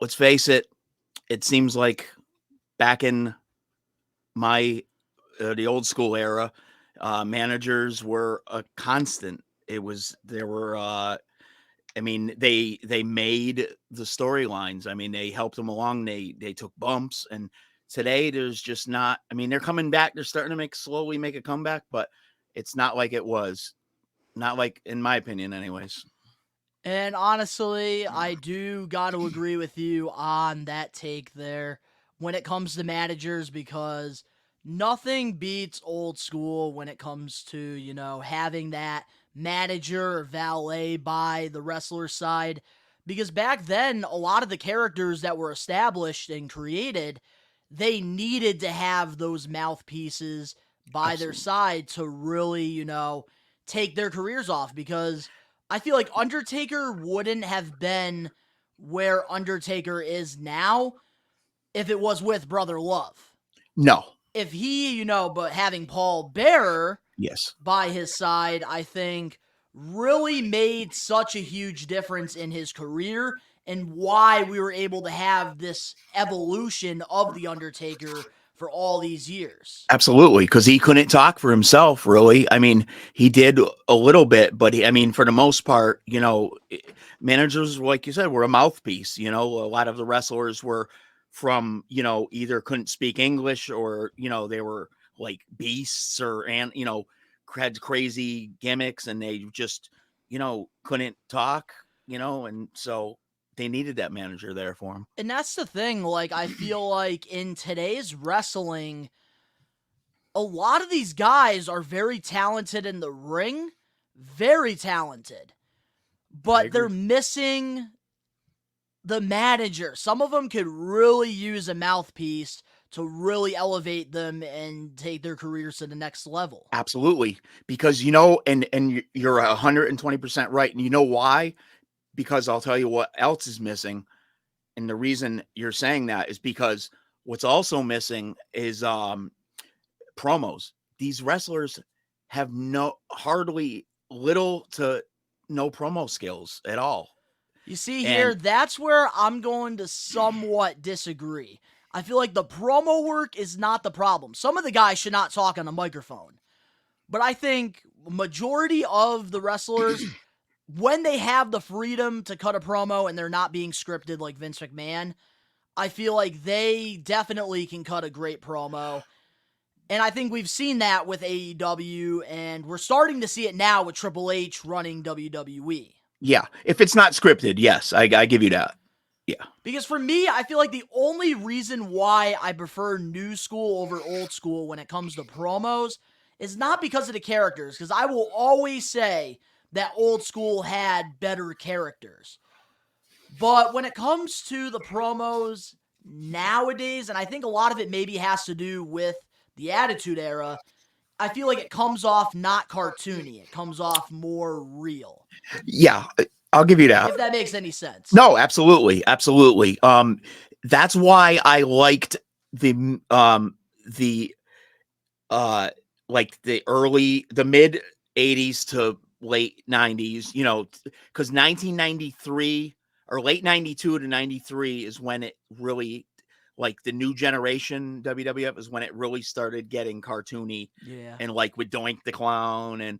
let's face it, it seems like back in my the old school era, managers were a constant. It was there were I mean, they made the storylines. I mean, they helped them along. They took bumps, and today there's just not. I mean, they're coming back. They're starting to slowly make a comeback, but it's not like it was. Not like, in my opinion, anyways. And honestly, I do got to agree with you on that take there when it comes to managers because nothing beats old school when it comes to, having that manager or valet by the wrestler side. Because back then, a lot of the characters that were established and created, they needed to have those mouthpieces by their Absolutely. side to really, take their careers off because I feel like Undertaker wouldn't have been where Undertaker is now if it was with Brother Love. No. If he, but having Paul Bearer Yes. by his side, I think really made such a huge difference in his career and why we were able to have this evolution of The Undertaker for all these years. Absolutely, because he couldn't talk for himself, really. I mean, he did a little bit, but I mean, for the most part, managers, like you said, were a mouthpiece. A lot of the wrestlers were from, either couldn't speak English or, they were like beasts and, had crazy gimmicks and they just, couldn't talk, and so they needed that manager there for him. And that's the thing, like, I feel like in today's wrestling, a lot of these guys are very talented in the ring, very talented, but they're missing the manager. Some of them could really use a mouthpiece to really elevate them and take their careers to the next level. Absolutely, because and you're 120% right, and you know why? Because I'll tell you what else is missing, and the reason you're saying that is because what's also missing is promos. These wrestlers have hardly little to no promo skills at all. You see here, And that's where I'm going to somewhat disagree. I feel like the promo work is not the problem. Some of the guys should not talk on a microphone. But I think majority of the wrestlers, when they have the freedom to cut a promo and they're not being scripted like Vince McMahon, I feel like they definitely can cut a great promo. And I think we've seen that with AEW, and we're starting to see it now with Triple H running WWE. yeah, if it's not scripted, yes, I give you that. Yeah. Because for me, I feel like the only reason why I prefer new school over old school when it comes to promos is not because of the characters, because I will always say that old school had better characters. But when it comes to the promos nowadays, and I think a lot of it maybe has to do with the Attitude Era, I feel like it comes off not cartoony. It comes off more real. Yeah, I'll give you that. If that makes any sense. No, absolutely, absolutely. That's why I liked the like the mid 80s to late 90s, because 1993 or late 92 to 93 is when it really, like, the new generation WWF is when it really started getting cartoony. Yeah. And like with Doink the Clown and,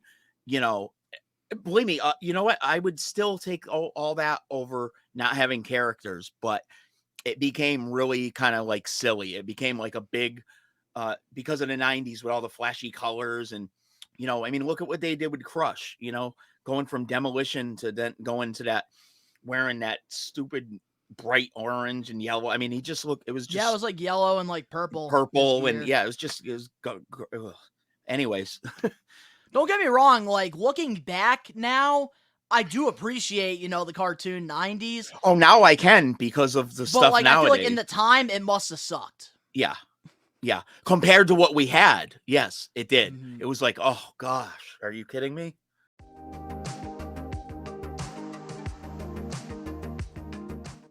believe me, you know what? I would still take all that over not having characters, but it became really kind of like silly. It became like a big, because of the 90s with all the flashy colors and, I mean, look at what they did with Crush, going from Demolition to then going to that, wearing that stupid bright orange and yellow. I mean, he just looked, it was just. Yeah, it was like yellow and like purple. And yeah, it was anyways. Don't get me wrong, like looking back now, I do appreciate, the cartoon 90s. Oh, now I can because of the stuff like, nowadays. I feel like in the time, it must have sucked. Yeah. Yeah. Compared to what we had. Yes, it did. Mm-hmm. It was like, oh gosh, are you kidding me?